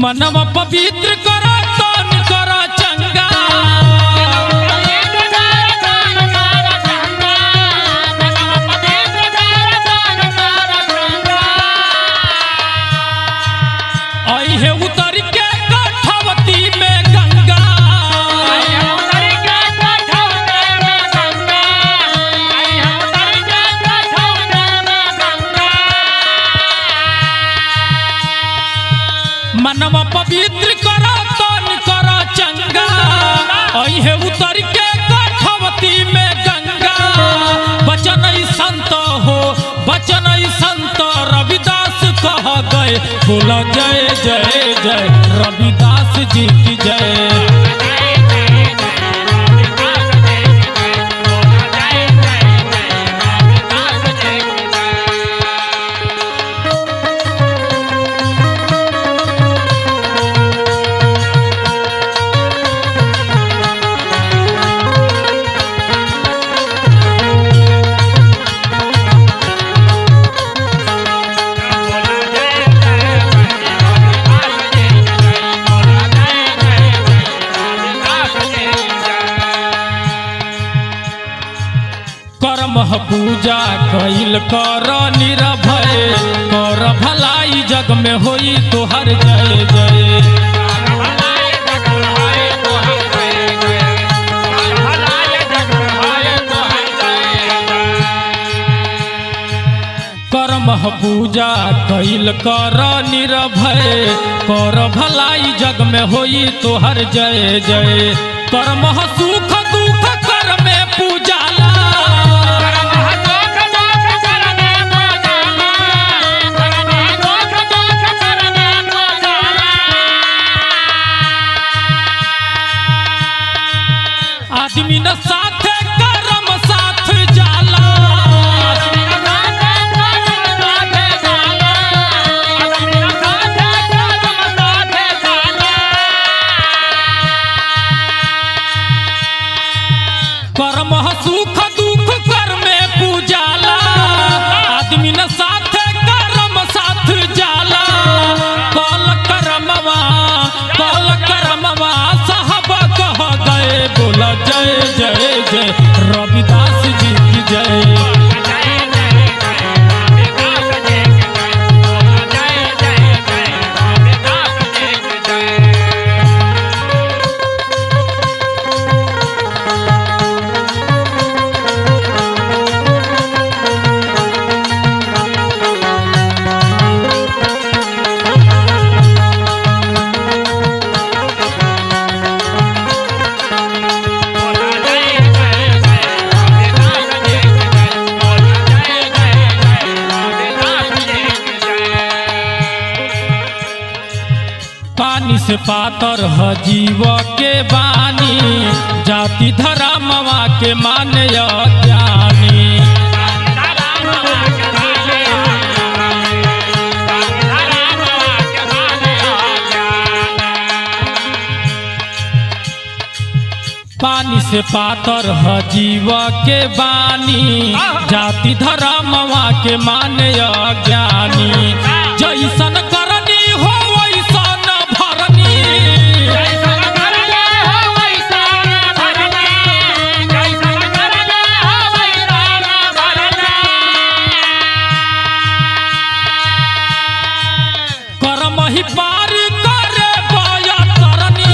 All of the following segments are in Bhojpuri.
मनवा पवित्र कर तन कर चंगा अहे उतर के कठवती में गंगा मनवा पवित्र कर तन कर चंगा अहे उतर के कठवती में गंगा बचन संत हो बचन संत रविदास कह गए बोला जय जय जय रविदास जी की जय। पूजा कैल कर निरभय कर भलाई जग में होई तोहर जय जय। करम पूजा कैल कर निरभय कर भलाई जग में होई तोहर जय जय। करम सुख दुख कर में पूजा आदमी न साथ करम साथ जाला करम सुख दुख कर में पूजाला आदमी न साथ करम साथ जाला कल करमवा साहब कह गए बोला जय जय जय रविदास जी की जय। पानी से पातर ह जीव के बानी जाति धर्मवा के माने अज्ञानी। पानी से पातर ह जीव के बानी जाति धर्मवा के माने अज्ञानी। जैसन करनी हो वैसन भरनी करम ही पार करे बया तरनी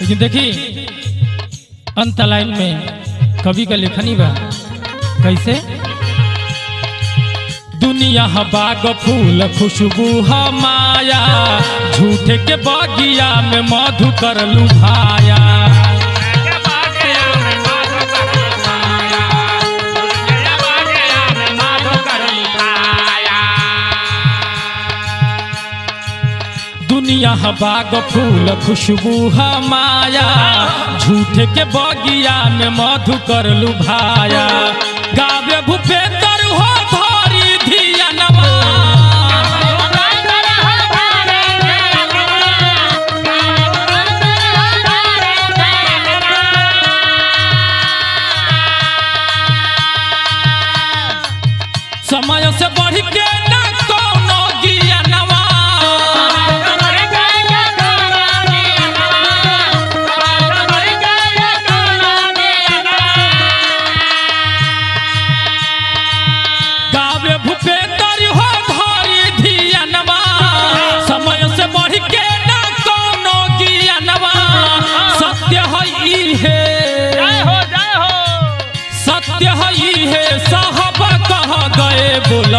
लेकिन देखी अंत लाइन में कवि का लेखनी बा कैसे। दुनिया बाग फूल खुशबू माया, झूठे के बगिया में मधु कर लुभाया। दुनिया बाग फूल खुशबू माया, झूठे के बगिया में मधु कर लुभाया। गावे भूपेंद्र हो धरी धियनवा, समय से बढ़ के ना कोनो गियनवा। भूपेंद्र हो धरी धियनवा, समय से बढ़ के ना कोनो गियनवा। सत्य है हे, सत्य है हे साहब कह गए बोल।